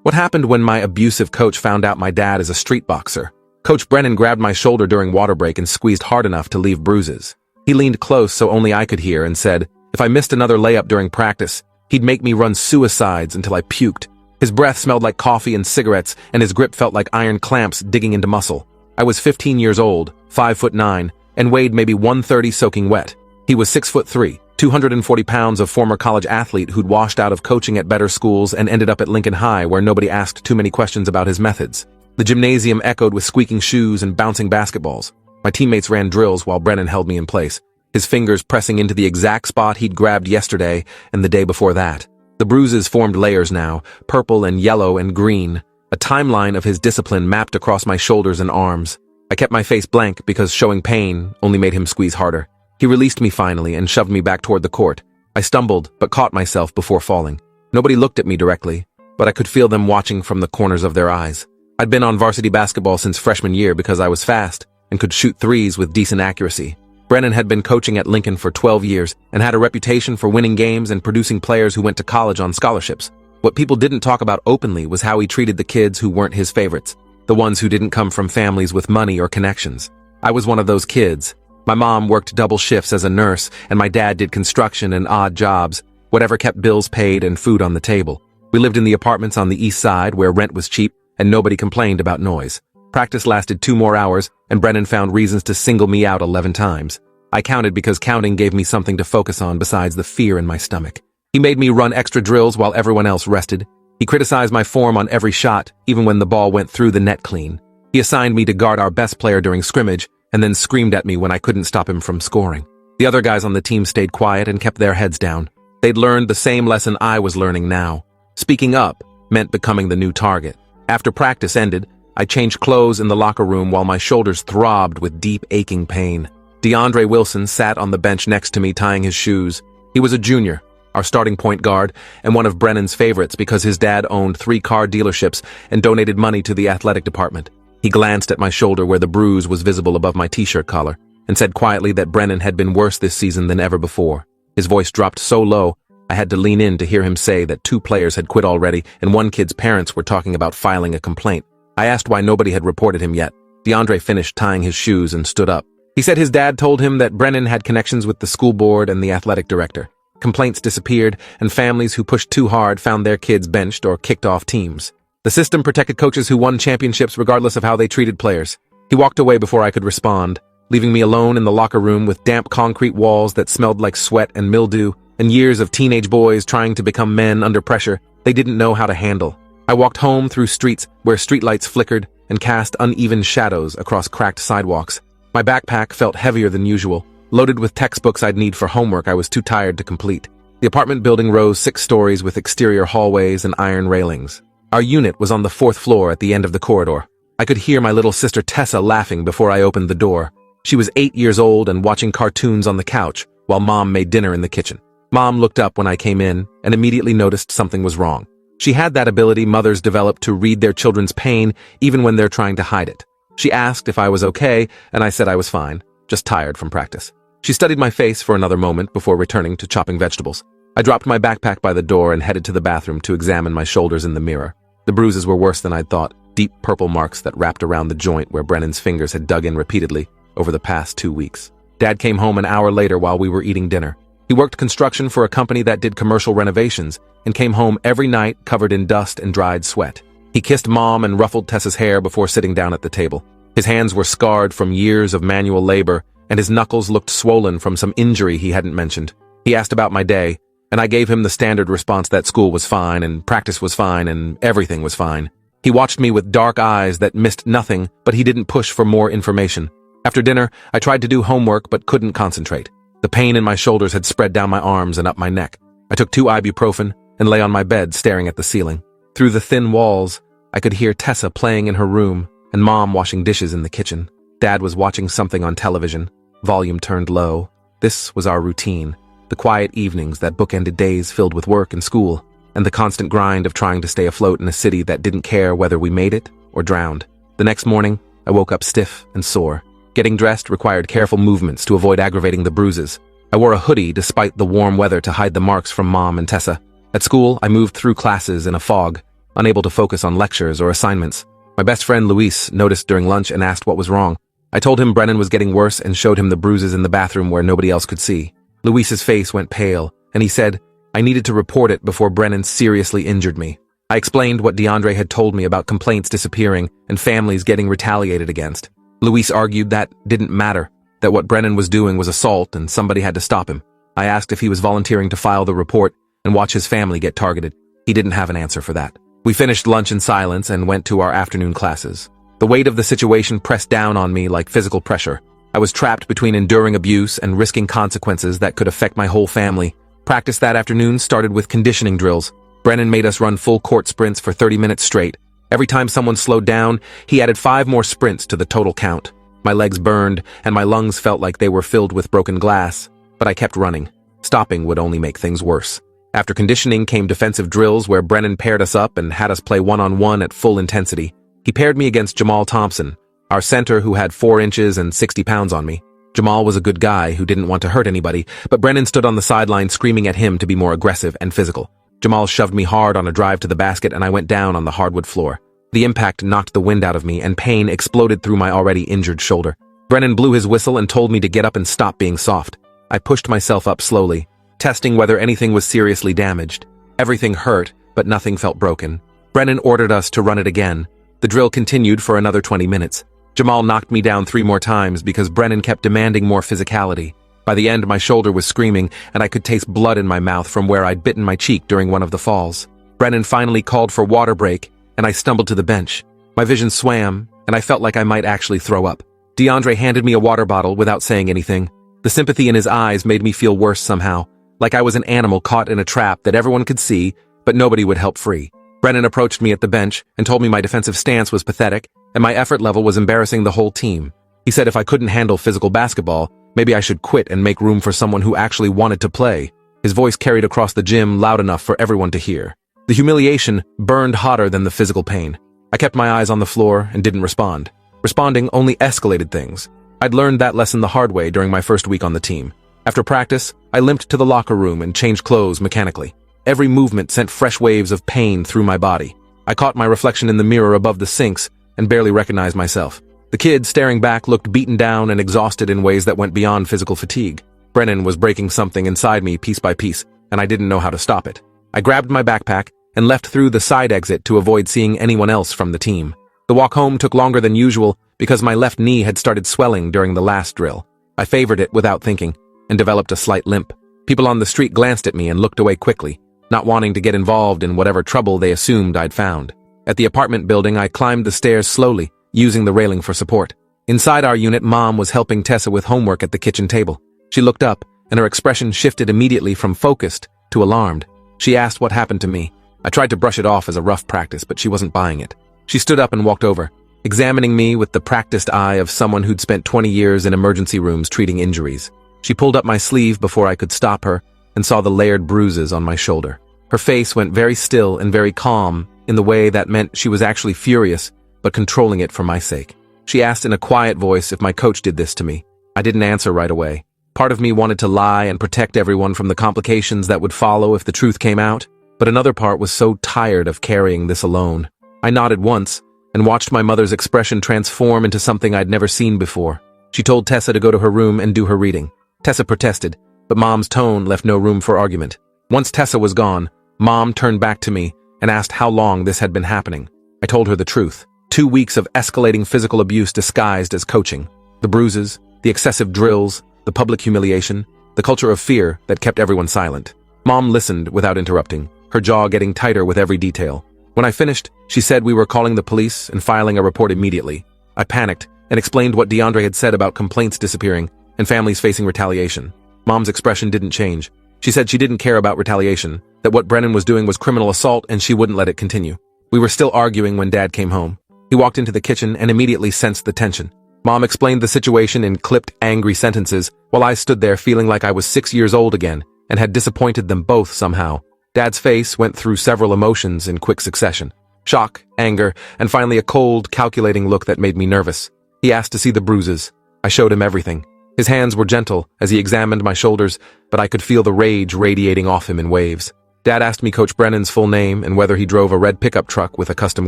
What happened when my abusive coach found out my dad is a street boxer? Coach Brennan grabbed my shoulder during water break and squeezed hard enough to leave bruises. He leaned close so only I could hear and said, if I missed another layup during practice, he'd make me run suicides until I puked. His breath smelled like coffee and cigarettes, and his grip felt like iron clamps digging into muscle. I was 15 years old, 5'9", and weighed maybe 130 soaking wet. He was 6'3", 240 pounds of former college athlete who'd washed out of coaching at better schools and ended up at Lincoln High where nobody asked too many questions about his methods. The gymnasium echoed with squeaking shoes and bouncing basketballs. My teammates ran drills while Brennan held me in place, his fingers pressing into the exact spot he'd grabbed yesterday and the day before that. The bruises formed layers now, purple and yellow and green. A timeline of his discipline mapped across my shoulders and arms. I kept my face blank because showing pain only made him squeeze harder. He released me finally and shoved me back toward the court. I stumbled, but caught myself before falling. Nobody looked at me directly, but I could feel them watching from the corners of their eyes. I'd been on varsity basketball since freshman year because I was fast and could shoot threes with decent accuracy. Brennan had been coaching at Lincoln for 12 years and had a reputation for winning games and producing players who went to college on scholarships. What people didn't talk about openly was how he treated the kids who weren't his favorites, the ones who didn't come from families with money or connections. I was one of those kids. My mom worked double shifts as a nurse, and my dad did construction and odd jobs, whatever kept bills paid and food on the table. We lived in the apartments on the east side where rent was cheap, and nobody complained about noise. Practice lasted 2 more hours, and Brennan found reasons to single me out 11 times. I counted because counting gave me something to focus on besides the fear in my stomach. He made me run extra drills while everyone else rested. He criticized my form on every shot, even when the ball went through the net clean. He assigned me to guard our best player during scrimmage, and then screamed at me when I couldn't stop him from scoring. The other guys on the team stayed quiet and kept their heads down. They'd learned the same lesson I was learning now. Speaking up meant becoming the new target. After practice ended, I changed clothes in the locker room while my shoulders throbbed with deep, aching pain. DeAndre Wilson sat on the bench next to me tying his shoes. He was a junior, our starting point guard, and one of Brennan's favorites because his dad owned 3 car dealerships and donated money to the athletic department. He glanced at my shoulder where the bruise was visible above my t-shirt collar and said quietly that Brennan had been worse this season than ever before. His voice dropped so low, I had to lean in to hear him say that 2 players had quit already and one kid's parents were talking about filing a complaint. I asked why nobody had reported him yet. DeAndre finished tying his shoes and stood up. He said his dad told him that Brennan had connections with the school board and the athletic director. Complaints disappeared, and families who pushed too hard found their kids benched or kicked off teams. The system protected coaches who won championships regardless of how they treated players. He walked away before I could respond, leaving me alone in the locker room with damp concrete walls that smelled like sweat and mildew, and years of teenage boys trying to become men under pressure they didn't know how to handle. I walked home through streets where streetlights flickered and cast uneven shadows across cracked sidewalks. My backpack felt heavier than usual, loaded with textbooks I'd need for homework I was too tired to complete. The apartment building rose 6 stories with exterior hallways and iron railings. Our unit was on the 4th floor at the end of the corridor. I could hear my little sister Tessa laughing before I opened the door. She was 8 years old and watching cartoons on the couch while Mom made dinner in the kitchen. Mom looked up when I came in and immediately noticed something was wrong. She had that ability mothers develop to read their children's pain even when they're trying to hide it. She asked if I was okay, and I said I was fine, just tired from practice. She studied my face for another moment before returning to chopping vegetables. I dropped my backpack by the door and headed to the bathroom to examine my shoulders in the mirror. The bruises were worse than I'd thought, deep purple marks that wrapped around the joint where Brennan's fingers had dug in repeatedly over the past 2 weeks. Dad came home an hour later while we were eating dinner. He worked construction for a company that did commercial renovations and came home every night covered in dust and dried sweat. He kissed Mom and ruffled Tessa's hair before sitting down at the table. His hands were scarred from years of manual labor, and his knuckles looked swollen from some injury he hadn't mentioned. He asked about my day, and I gave him the standard response that school was fine and practice was fine and everything was fine. He watched me with dark eyes that missed nothing, but he didn't push for more information. After dinner, I tried to do homework but couldn't concentrate. The pain in my shoulders had spread down my arms and up my neck. I took 2 ibuprofen and lay on my bed staring at the ceiling. Through the thin walls, I could hear Tessa playing in her room and Mom washing dishes in the kitchen. Dad was watching something on television, volume turned low. This was our routine, the quiet evenings that bookended days filled with work and school, and the constant grind of trying to stay afloat in a city that didn't care whether we made it or drowned. The next morning, I woke up stiff and sore. Getting dressed required careful movements to avoid aggravating the bruises. I wore a hoodie despite the warm weather to hide the marks from Mom and Tessa. At school, I moved through classes in a fog. unable to focus on lectures or assignments. My best friend Luis noticed during lunch and asked what was wrong. I told him Brennan was getting worse and showed him the bruises in the bathroom where nobody else could see. Luis's face went pale, and he said I needed to report it before Brennan seriously injured me. I explained what DeAndre had told me about complaints disappearing and families getting retaliated against. Luis argued that didn't matter, that what Brennan was doing was assault and somebody had to stop him. I asked if he was volunteering to file the report and watch his family get targeted. He didn't have an answer for that. We finished lunch in silence and went to our afternoon classes. The weight of the situation pressed down on me like physical pressure. I was trapped between enduring abuse and risking consequences that could affect my whole family. Practice that afternoon started with conditioning drills. Brennan made us run full court sprints for 30 minutes straight. Every time someone slowed down, he added 5 more sprints to the total count. My legs burned, and my lungs felt like they were filled with broken glass, but I kept running. Stopping would only make things worse. After conditioning came defensive drills where Brennan paired us up and had us play one-on-one at full intensity. He paired me against Jamal Thompson, our center who had 4 inches and 60 pounds on me. Jamal was a good guy who didn't want to hurt anybody, but Brennan stood on the sideline screaming at him to be more aggressive and physical. Jamal shoved me hard on a drive to the basket and I went down on the hardwood floor. The impact knocked the wind out of me and pain exploded through my already injured shoulder. Brennan blew his whistle and told me to get up and stop being soft. I pushed myself up slowly, testing whether anything was seriously damaged. Everything hurt, but nothing felt broken. Brennan ordered us to run it again. The drill continued for another 20 minutes. Jamal knocked me down 3 more times because Brennan kept demanding more physicality. By the end, my shoulder was screaming, and I could taste blood in my mouth from where I'd bitten my cheek during one of the falls. Brennan finally called for water break, and I stumbled to the bench. My vision swam, and I felt like I might actually throw up. DeAndre handed me a water bottle without saying anything. The sympathy in his eyes made me feel worse somehow, like I was an animal caught in a trap that everyone could see, but nobody would help free. Brennan approached me at the bench and told me my defensive stance was pathetic, and my effort level was embarrassing the whole team. He said if I couldn't handle physical basketball, maybe I should quit and make room for someone who actually wanted to play. His voice carried across the gym loud enough for everyone to hear. The humiliation burned hotter than the physical pain. I kept my eyes on the floor and didn't respond. Responding only escalated things. I'd learned that lesson the hard way during my first week on the team. After practice, I limped to the locker room and changed clothes mechanically. Every movement sent fresh waves of pain through my body. I caught my reflection in the mirror above the sinks and barely recognized myself. The kid staring back looked beaten down and exhausted in ways that went beyond physical fatigue. Brennan was breaking something inside me piece by piece, and I didn't know how to stop it. I grabbed my backpack and left through the side exit to avoid seeing anyone else from the team. The walk home took longer than usual because my left knee had started swelling during the last drill. I favored it without thinking and developed a slight limp. People on the street glanced at me and looked away quickly, not wanting to get involved in whatever trouble they assumed I'd found. At the apartment building, I climbed the stairs slowly, using the railing for support. Inside our unit, Mom was helping Tessa with homework at the kitchen table. She looked up, and her expression shifted immediately from focused to alarmed. She asked what happened to me. I tried to brush it off as a rough practice, but she wasn't buying it. She stood up and walked over, examining me with the practiced eye of someone who'd spent 20 years in emergency rooms treating injuries. She pulled up my sleeve before I could stop her and saw the layered bruises on my shoulder. Her face went very still and very calm in the way that meant she was actually furious, but controlling it for my sake. She asked in a quiet voice if my coach did this to me. I didn't answer right away. Part of me wanted to lie and protect everyone from the complications that would follow if the truth came out, but another part was so tired of carrying this alone. I nodded once and watched my mother's expression transform into something I'd never seen before. She told Tessa to go to her room and do her reading. Tessa protested, but Mom's tone left no room for argument. Once Tessa was gone, Mom turned back to me and asked how long this had been happening. I told her the truth. 2 weeks of escalating physical abuse disguised as coaching. The bruises, the excessive drills, the public humiliation, the culture of fear that kept everyone silent. Mom listened without interrupting, her jaw getting tighter with every detail. When I finished, she said we were calling the police and filing a report immediately. I panicked and explained what DeAndre had said about complaints disappearing and families facing retaliation. Mom's expression didn't change. She said she didn't care about retaliation, that what Brennan was doing was criminal assault and she wouldn't let it continue. We were still arguing when Dad came home. He walked into the kitchen and immediately sensed the tension. Mom explained the situation in clipped, angry sentences, while I stood there feeling like I was 6 years old again and had disappointed them both somehow. Dad's face went through several emotions in quick succession. Shock, anger, and finally a cold, calculating look that made me nervous. He asked to see the bruises. I showed him everything. His hands were gentle as he examined my shoulders, but I could feel the rage radiating off him in waves. Dad asked me Coach Brennan's full name and whether he drove a red pickup truck with a custom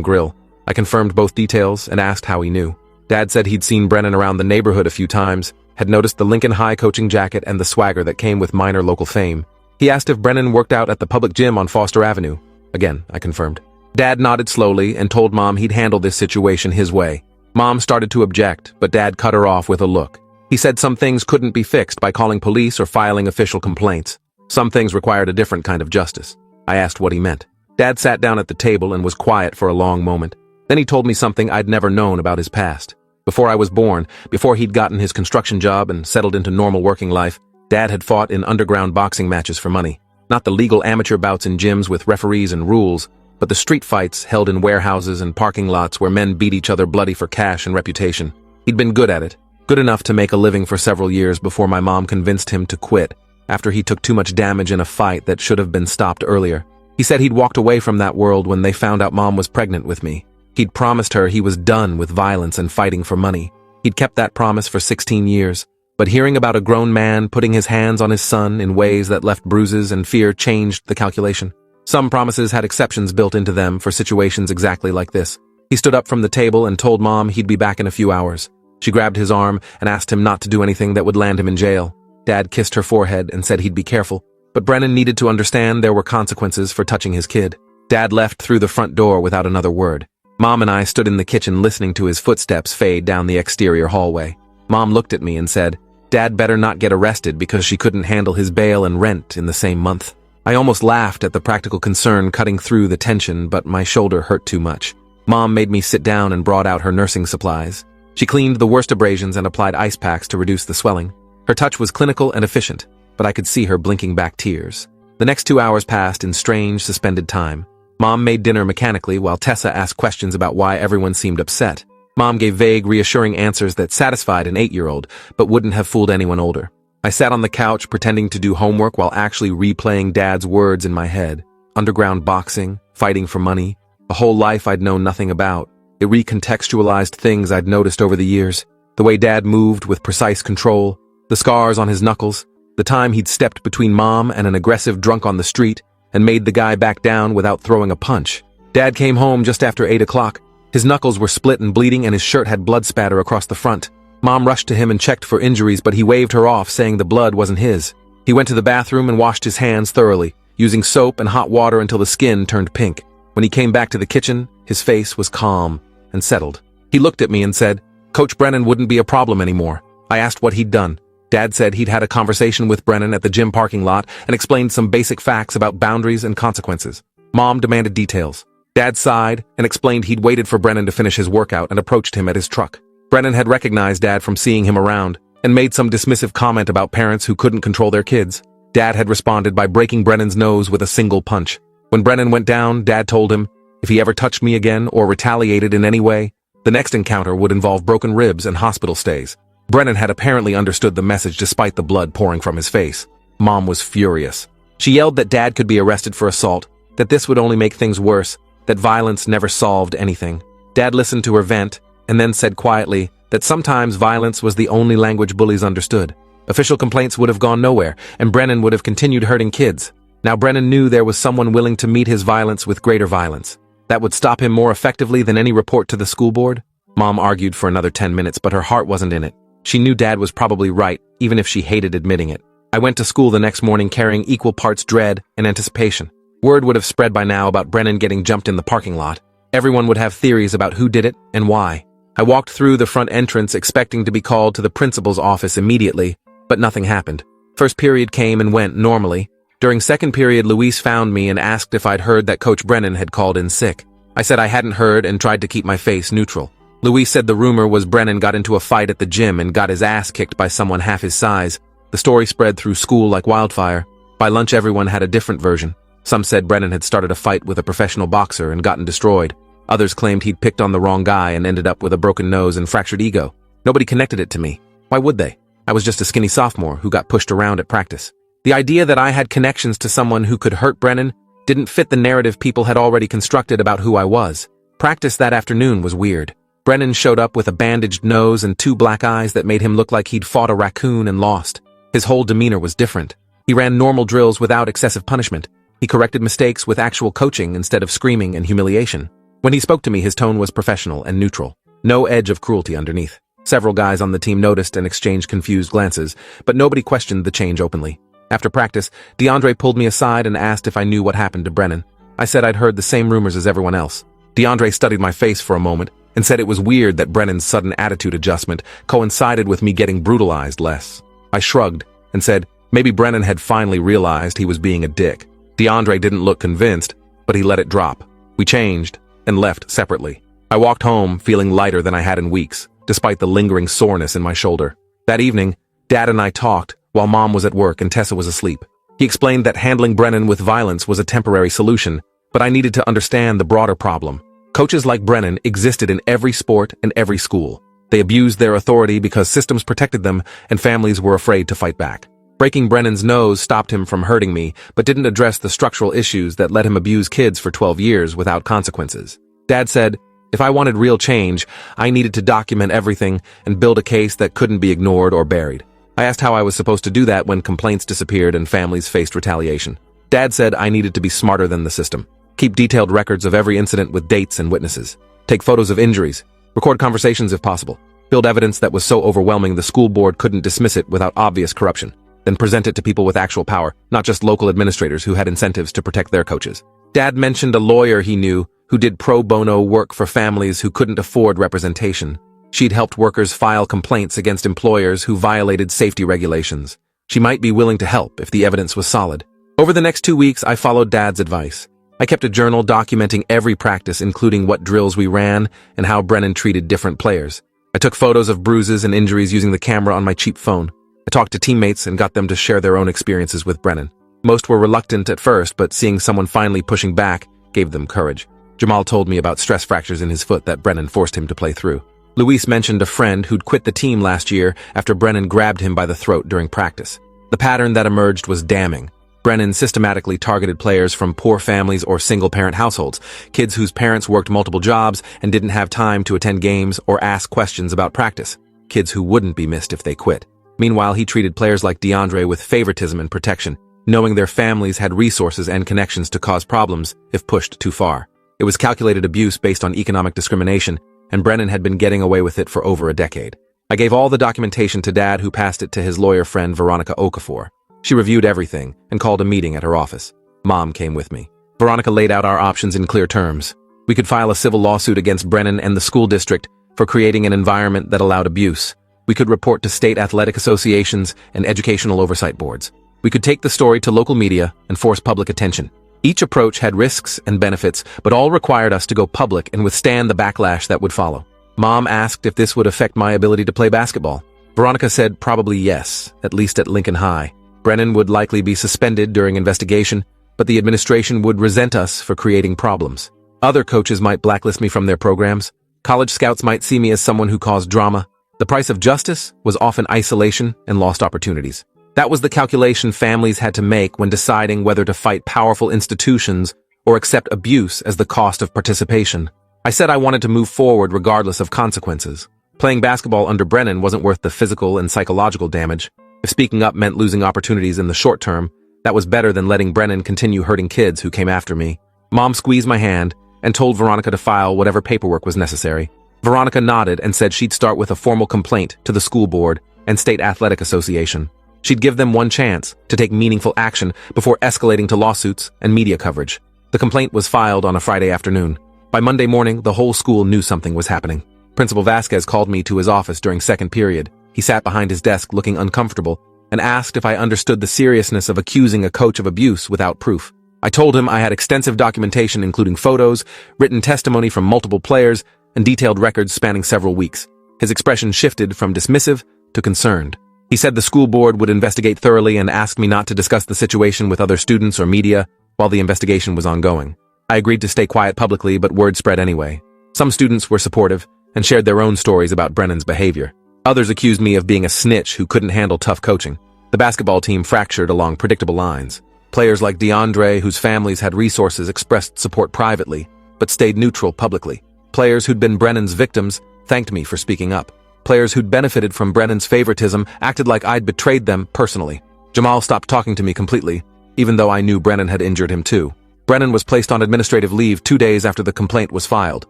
grill. I confirmed both details and asked how he knew. Dad said he'd seen Brennan around the neighborhood a few times, had noticed the Lincoln High coaching jacket and the swagger that came with minor local fame. He asked if Brennan worked out at the public gym on Foster Avenue. Again, I confirmed. Dad nodded slowly and told Mom he'd handle this situation his way. Mom started to object, but Dad cut her off with a look. He said some things couldn't be fixed by calling police or filing official complaints. Some things required a different kind of justice. I asked what he meant. Dad sat down at the table and was quiet for a long moment. Then he told me something I'd never known about his past. Before I was born, before he'd gotten his construction job and settled into normal working life, Dad had fought in underground boxing matches for money. Not the legal amateur bouts in gyms with referees and rules, but the street fights held in warehouses and parking lots where men beat each other bloody for cash and reputation. He'd been good at it, good enough to make a living for several years before my mom convinced him to quit, after he took too much damage in a fight that should have been stopped earlier. He said he'd walked away from that world when they found out Mom was pregnant with me. He'd promised her he was done with violence and fighting for money. He'd kept that promise for 16 years. But hearing about a grown man putting his hands on his son in ways that left bruises and fear changed the calculation. Some promises had exceptions built into them for situations exactly like this. He stood up from the table and told Mom he'd be back in a few hours. She grabbed his arm and asked him not to do anything that would land him in jail. Dad kissed her forehead and said he'd be careful. But Brennan needed to understand there were consequences for touching his kid. Dad left through the front door without another word. Mom and I stood in the kitchen listening to his footsteps fade down the exterior hallway. Mom looked at me and said, "Dad better not get arrested because she couldn't handle his bail and rent in the same month." I almost laughed at the practical concern cutting through the tension, but my shoulder hurt too much. Mom made me sit down and brought out her nursing supplies. She cleaned the worst abrasions and applied ice packs to reduce the swelling. Her touch was clinical and efficient, but I could see her blinking back tears. The next 2 hours passed in strange, suspended time. Mom made dinner mechanically while Tessa asked questions about why everyone seemed upset. Mom gave vague, reassuring answers that satisfied an 8-year-old, but wouldn't have fooled anyone older. I sat on the couch pretending to do homework while actually replaying Dad's words in my head. Underground boxing, fighting for money, a whole life I'd known nothing about. It recontextualized things I'd noticed over the years. The way Dad moved with precise control, the scars on his knuckles, the time he'd stepped between Mom and an aggressive drunk on the street and made the guy back down without throwing a punch. Dad came home just after 8 o'clock. His knuckles were split and bleeding and his shirt had blood spatter across the front. Mom rushed to him and checked for injuries, but he waved her off, saying the blood wasn't his. He went to the bathroom and washed his hands thoroughly, using soap and hot water until the skin turned pink. When he came back to the kitchen, his face was calm and settled. He looked at me and said, "Coach Brennan wouldn't be a problem anymore." I asked what he'd done. Dad said he'd had a conversation with Brennan at the gym parking lot and explained some basic facts about boundaries and consequences. Mom demanded details. Dad sighed and explained he'd waited for Brennan to finish his workout and approached him at his truck. Brennan had recognized Dad from seeing him around and made some dismissive comment about parents who couldn't control their kids. Dad had responded by breaking Brennan's nose with a single punch. When Brennan went down, Dad told him, if he ever touched me again or retaliated in any way, the next encounter would involve broken ribs and hospital stays. Brennan had apparently understood the message despite the blood pouring from his face. Mom was furious. She yelled that Dad could be arrested for assault, that this would only make things worse, that violence never solved anything. Dad listened to her vent, and then said quietly that sometimes violence was the only language bullies understood. Official complaints would have gone nowhere, and Brennan would have continued hurting kids. Now Brennan knew there was someone willing to meet his violence with greater violence. That would stop him more effectively than any report to the school board. Mom argued for another 10 minutes, but her heart wasn't in it. She knew Dad was probably right, even if she hated admitting it. I went to school the next morning carrying equal parts dread and anticipation. Word would have spread by now about Brennan getting jumped in the parking lot. Everyone would have theories about who did it and why. I walked through the front entrance expecting to be called to the principal's office immediately, but nothing happened. First period came and went normally. During second period, Louise found me and asked if I'd heard that Coach Brennan had called in sick. I said I hadn't heard and tried to keep my face neutral. Louise said the rumor was Brennan got into a fight at the gym and got his ass kicked by someone half his size. The story spread through school like wildfire. By lunch, everyone had a different version. Some said Brennan had started a fight with a professional boxer and gotten destroyed. Others claimed he'd picked on the wrong guy and ended up with a broken nose and fractured ego. Nobody connected it to me. Why would they? I was just a skinny sophomore who got pushed around at practice. The idea that I had connections to someone who could hurt Brennan didn't fit the narrative people had already constructed about who I was. Practice that afternoon was weird. Brennan showed up with a bandaged nose and 2 black eyes that made him look like he'd fought a raccoon and lost. His whole demeanor was different. He ran normal drills without excessive punishment. He corrected mistakes with actual coaching instead of screaming and humiliation. When he spoke to me, his tone was professional and neutral. No edge of cruelty underneath. Several guys on the team noticed and exchanged confused glances, but nobody questioned the change openly. After practice, DeAndre pulled me aside and asked if I knew what happened to Brennan. I said I'd heard the same rumors as everyone else. DeAndre studied my face for a moment and said it was weird that Brennan's sudden attitude adjustment coincided with me getting brutalized less. I shrugged and said maybe Brennan had finally realized he was being a dick. DeAndre didn't look convinced, but he let it drop. We changed and left separately. I walked home feeling lighter than I had in weeks, despite the lingering soreness in my shoulder. That evening, Dad and I talked while Mom was at work and Tessa was asleep. He explained that handling Brennan with violence was a temporary solution, but I needed to understand the broader problem. Coaches like Brennan existed in every sport and every school. They abused their authority because systems protected them and families were afraid to fight back. Breaking Brennan's nose stopped him from hurting me, but didn't address the structural issues that let him abuse kids for 12 years without consequences. Dad said, if I wanted real change, I needed to document everything and build a case that couldn't be ignored or buried. I asked how I was supposed to do that when complaints disappeared and families faced retaliation. Dad said I needed to be smarter than the system. Keep detailed records of every incident with dates and witnesses. Take photos of injuries. Record conversations if possible. Build evidence that was so overwhelming the school board couldn't dismiss it without obvious corruption. Then present it to people with actual power, not just local administrators who had incentives to protect their coaches. Dad mentioned a lawyer he knew who did pro bono work for families who couldn't afford representation. She'd helped workers file complaints against employers who violated safety regulations. She might be willing to help if the evidence was solid. Over the next 2 weeks, I followed Dad's advice. I kept a journal documenting every practice, including what drills we ran and how Brennan treated different players. I took photos of bruises and injuries using the camera on my cheap phone. I talked to teammates and got them to share their own experiences with Brennan. Most were reluctant at first, but seeing someone finally pushing back gave them courage. Jamal told me about stress fractures in his foot that Brennan forced him to play through. Luis mentioned a friend who'd quit the team last year after Brennan grabbed him by the throat during practice. The pattern that emerged was damning. Brennan systematically targeted players from poor families or single-parent households, kids whose parents worked multiple jobs and didn't have time to attend games or ask questions about practice, kids who wouldn't be missed if they quit. Meanwhile, he treated players like DeAndre with favoritism and protection, knowing their families had resources and connections to cause problems if pushed too far. It was calculated abuse based on economic discrimination, and Brennan had been getting away with it for over a decade. I gave all the documentation to Dad, who passed it to his lawyer friend Veronica Okafor. She reviewed everything and called a meeting at her office. Mom came with me. Veronica laid out our options in clear terms. We could file a civil lawsuit against Brennan and the school district for creating an environment that allowed abuse. We could report to state athletic associations and educational oversight boards. We could take the story to local media and force public attention. Each approach had risks and benefits, but all required us to go public and withstand the backlash that would follow. Mom asked if this would affect my ability to play basketball. Veronica said probably yes, at least at Lincoln High. Brennan would likely be suspended during investigation, but the administration would resent us for creating problems. Other coaches might blacklist me from their programs. College scouts might see me as someone who caused drama. The price of justice was often isolation and lost opportunities. That was the calculation families had to make when deciding whether to fight powerful institutions or accept abuse as the cost of participation. I said I wanted to move forward regardless of consequences. Playing basketball under Brennan wasn't worth the physical and psychological damage. If speaking up meant losing opportunities in the short term, that was better than letting Brennan continue hurting kids who came after me. Mom squeezed my hand and told Veronica to file whatever paperwork was necessary. Veronica nodded and said she'd start with a formal complaint to the school board and state athletic association. She'd give them one chance to take meaningful action before escalating to lawsuits and media coverage. The complaint was filed on a Friday afternoon. By Monday morning, the whole school knew something was happening. Principal Vasquez called me to his office during second period. He sat behind his desk looking uncomfortable and asked if I understood the seriousness of accusing a coach of abuse without proof. I told him I had extensive documentation including photos, written testimony from multiple players, and detailed records spanning several weeks. His expression shifted from dismissive to concerned. He said the school board would investigate thoroughly and asked me not to discuss the situation with other students or media while the investigation was ongoing. I agreed to stay quiet publicly, but word spread anyway. Some students were supportive and shared their own stories about Brennan's behavior. Others accused me of being a snitch who couldn't handle tough coaching. The basketball team fractured along predictable lines. Players like DeAndre, whose families had resources, expressed support privately, but stayed neutral publicly. Players who'd been Brennan's victims thanked me for speaking up. Players who'd benefited from Brennan's favoritism acted like I'd betrayed them personally. Jamal stopped talking to me completely, even though I knew Brennan had injured him too. Brennan was placed on administrative leave 2 days after the complaint was filed.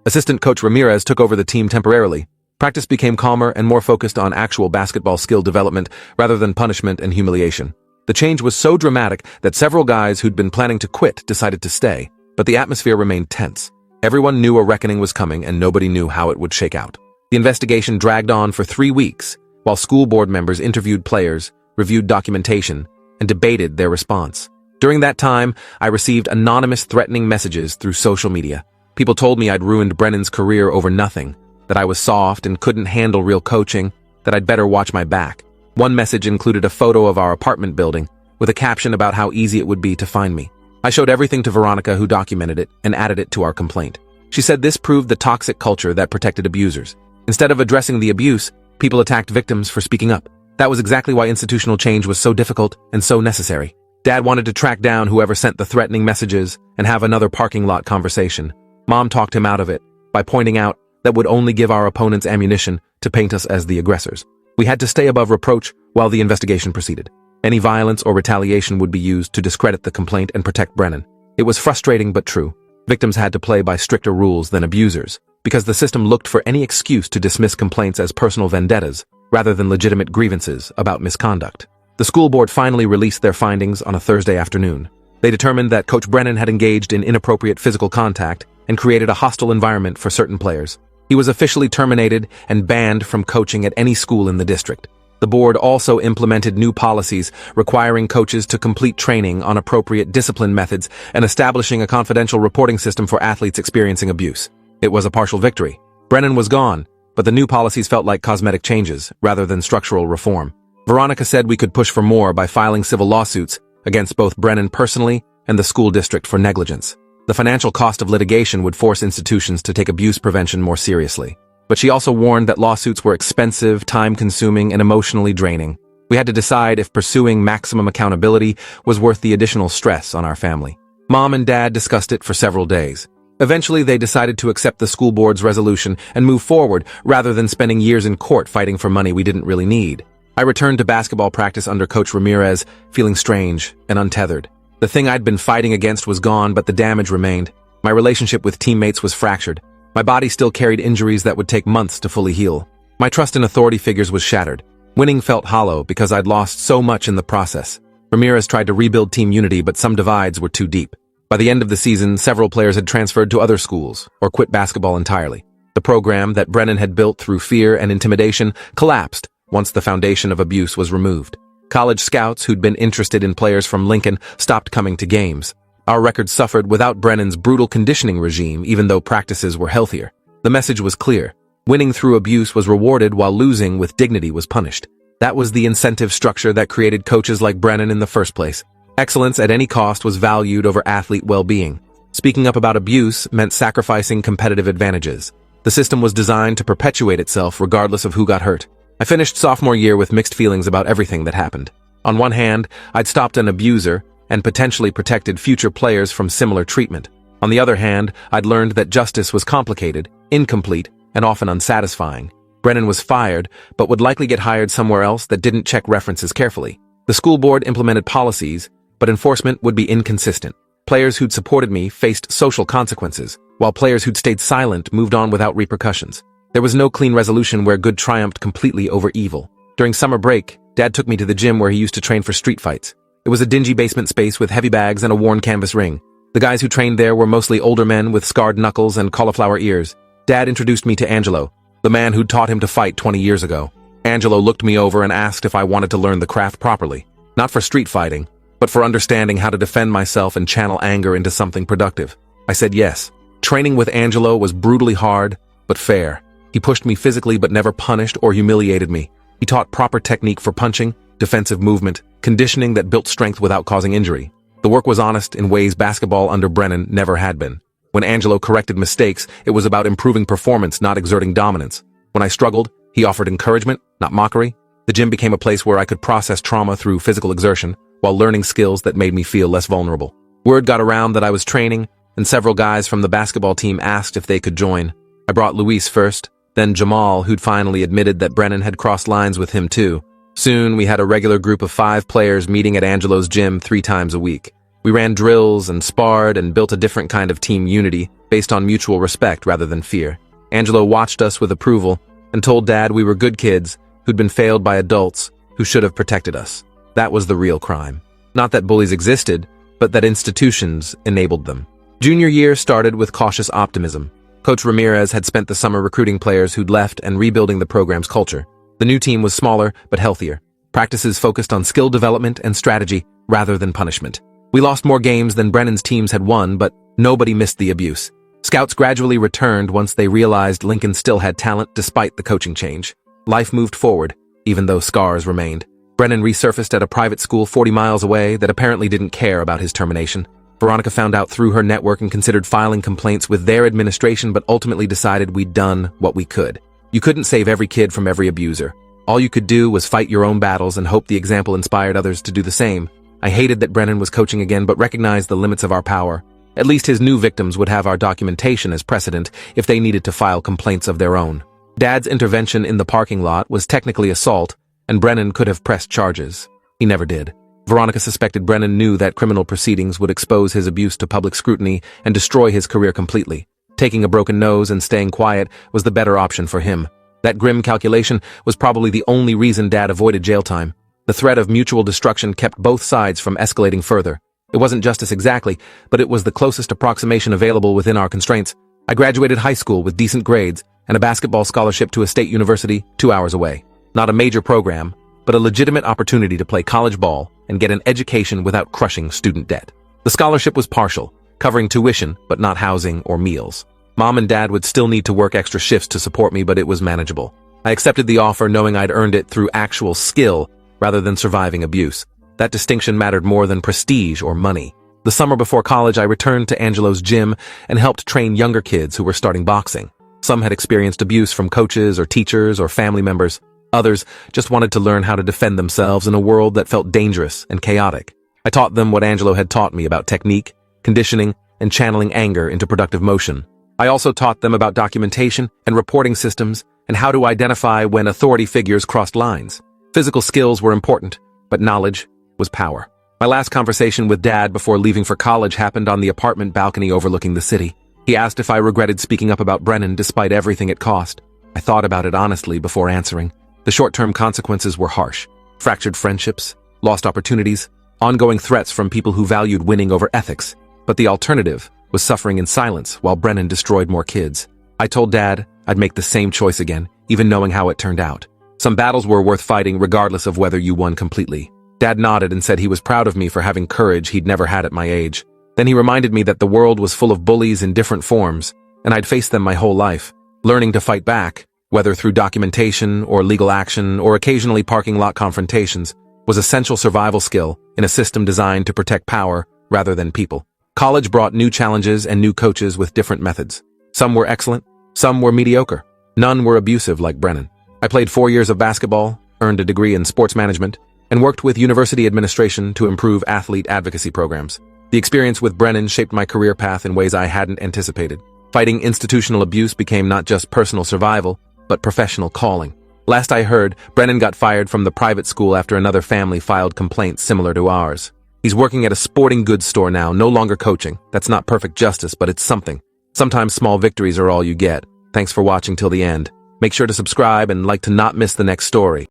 Assistant coach Ramirez took over the team temporarily. Practice became calmer and more focused on actual basketball skill development rather than punishment and humiliation. The change was so dramatic that several guys who'd been planning to quit decided to stay, but the atmosphere remained tense. Everyone knew a reckoning was coming and nobody knew how it would shake out. The investigation dragged on for 3 weeks, while school board members interviewed players, reviewed documentation, and debated their response. During that time, I received anonymous threatening messages through social media. People told me I'd ruined Brennan's career over nothing, that I was soft and couldn't handle real coaching, that I'd better watch my back. One message included a photo of our apartment building, with a caption about how easy it would be to find me. I showed everything to Veronica, who documented it and added it to our complaint. She said this proved the toxic culture that protected abusers. Instead of addressing the abuse, people attacked victims for speaking up. That was exactly why institutional change was so difficult and so necessary. Dad wanted to track down whoever sent the threatening messages and have another parking lot conversation. Mom talked him out of it by pointing out that would only give our opponents ammunition to paint us as the aggressors. We had to stay above reproach while the investigation proceeded. Any violence or retaliation would be used to discredit the complaint and protect Brennan. It was frustrating but true. Victims had to play by stricter rules than abusers, because the system looked for any excuse to dismiss complaints as personal vendettas rather than legitimate grievances about misconduct. The school board finally released their findings on a Thursday afternoon. They determined that Coach Brennan had engaged in inappropriate physical contact and created a hostile environment for certain players. He was officially terminated and banned from coaching at any school in the district. The board also implemented new policies requiring coaches to complete training on appropriate discipline methods and establishing a confidential reporting system for athletes experiencing abuse. It was a partial victory. Brennan was gone, but the new policies felt like cosmetic changes rather than structural reform. Veronica said we could push for more by filing civil lawsuits against both Brennan personally and the school district for negligence. The financial cost of litigation would force institutions to take abuse prevention more seriously. But she also warned that lawsuits were expensive, time-consuming, and emotionally draining. We had to decide if pursuing maximum accountability was worth the additional stress on our family. Mom and Dad discussed it for several days. Eventually, they decided to accept the school board's resolution and move forward rather than spending years in court fighting for money we didn't really need. I returned to basketball practice under Coach Ramirez, feeling strange and untethered. The thing I'd been fighting against was gone, but the damage remained. My relationship with teammates was fractured. My body still carried injuries that would take months to fully heal. My trust in authority figures was shattered. Winning felt hollow because I'd lost so much in the process. Ramirez tried to rebuild team unity, but some divides were too deep. By the end of the season, several players had transferred to other schools or quit basketball entirely. The program that Brennan had built through fear and intimidation collapsed once the foundation of abuse was removed. College scouts who'd been interested in players from Lincoln stopped coming to games. Our record suffered without Brennan's brutal conditioning regime, even though practices were healthier. The message was clear. Winning through abuse was rewarded while losing with dignity was punished. That was the incentive structure that created coaches like Brennan in the first place. Excellence at any cost was valued over athlete well-being. Speaking up about abuse meant sacrificing competitive advantages. The system was designed to perpetuate itself regardless of who got hurt. I finished sophomore year with mixed feelings about everything that happened. On one hand, I'd stopped an abuser and potentially protected future players from similar treatment. On the other hand, I'd learned that justice was complicated, incomplete, and often unsatisfying. Brennan was fired, but would likely get hired somewhere else that didn't check references carefully. The school board implemented policies, but enforcement would be inconsistent. Players who'd supported me faced social consequences, while players who'd stayed silent moved on without repercussions. There was no clean resolution where good triumphed completely over evil. During summer break, Dad took me to the gym where he used to train for street fights. It was a dingy basement space with heavy bags and a worn canvas ring. The guys who trained there were mostly older men with scarred knuckles and cauliflower ears. Dad introduced me to Angelo, the man who'd taught him to fight 20 years ago. Angelo looked me over and asked if I wanted to learn the craft properly. Not for street fighting, but for understanding how to defend myself and channel anger into something productive. I said yes. Training with Angelo was brutally hard, but fair. He pushed me physically but never punished or humiliated me. He taught proper technique for punching, defensive movement, conditioning that built strength without causing injury. The work was honest in ways basketball under Brennan never had been. When Angelo corrected mistakes, it was about improving performance, not exerting dominance. When I struggled, he offered encouragement, not mockery. The gym became a place where I could process trauma through physical exertion, while learning skills that made me feel less vulnerable. Word got around that I was training, and several guys from the basketball team asked if they could join. I brought Luis first, then Jamal, who'd finally admitted that Brennan had crossed lines with him too. Soon, we had a regular group of 5 players meeting at Angelo's gym 3 times a week. We ran drills and sparred and built a different kind of team unity based on mutual respect rather than fear. Angelo watched us with approval and told Dad we were good kids who'd been failed by adults who should have protected us. That was the real crime. Not that bullies existed, but that institutions enabled them. Junior year started with cautious optimism. Coach Ramirez had spent the summer recruiting players who'd left and rebuilding the program's culture. The new team was smaller but healthier. Practices focused on skill development and strategy rather than punishment. We lost more games than Brennan's teams had won, but nobody missed the abuse. Scouts gradually returned once they realized Lincoln still had talent despite the coaching change. Life moved forward, even though scars remained. Brennan resurfaced at a private school 40 miles away that apparently didn't care about his termination. Veronica found out through her network and considered filing complaints with their administration, but ultimately decided we'd done what we could. You couldn't save every kid from every abuser. All you could do was fight your own battles and hope the example inspired others to do the same. I hated that Brennan was coaching again, but recognized the limits of our power. At least his new victims would have our documentation as precedent if they needed to file complaints of their own. Dad's intervention in the parking lot was technically assault, and Brennan could have pressed charges. He never did. Veronica suspected Brennan knew that criminal proceedings would expose his abuse to public scrutiny and destroy his career completely. Taking a broken nose and staying quiet was the better option for him. That grim calculation was probably the only reason Dad avoided jail time. The threat of mutual destruction kept both sides from escalating further. It wasn't justice exactly, but it was the closest approximation available within our constraints. I graduated high school with decent grades and a basketball scholarship to a state university 2 hours away. Not a major program, but a legitimate opportunity to play college ball and get an education without crushing student debt. The scholarship was partial, covering tuition but not housing or meals. Mom and Dad would still need to work extra shifts to support me, but it was manageable. I accepted the offer knowing I'd earned it through actual skill rather than surviving abuse. That distinction mattered more than prestige or money. The summer before college, I returned to Angelo's gym and helped train younger kids who were starting boxing. Some had experienced abuse from coaches or teachers or family members. Others just wanted to learn how to defend themselves in a world that felt dangerous and chaotic. I taught them what Angelo had taught me about technique, conditioning, and channeling anger into productive motion. I also taught them about documentation and reporting systems and how to identify when authority figures crossed lines. Physical skills were important, but knowledge was power. My last conversation with Dad before leaving for college happened on the apartment balcony overlooking the city. He asked if I regretted speaking up about Brennan despite everything it cost. I thought about it honestly before answering. The short-term consequences were harsh. Fractured friendships, lost opportunities, ongoing threats from people who valued winning over ethics. But the alternative was suffering in silence while Brennan destroyed more kids. I told Dad I'd make the same choice again, even knowing how it turned out. Some battles were worth fighting regardless of whether you won completely. Dad nodded and said he was proud of me for having courage he'd never had at my age. Then he reminded me that the world was full of bullies in different forms, and I'd faced them my whole life. Learning to fight back, whether through documentation or legal action or occasionally parking lot confrontations, was essential survival skill in a system designed to protect power rather than people. College brought new challenges and new coaches with different methods. Some were excellent, some were mediocre. None were abusive like Brennan. I played 4 years of basketball, earned a degree in sports management, and worked with university administration to improve athlete advocacy programs. The experience with Brennan shaped my career path in ways I hadn't anticipated. Fighting institutional abuse became not just personal survival, but professional calling. Last I heard, Brennan got fired from the private school after another family filed complaints similar to ours. He's working at a sporting goods store now, no longer coaching. That's not perfect justice, but it's something. Sometimes small victories are all you get. Thanks for watching till the end. Make sure to subscribe and like to not miss the next story.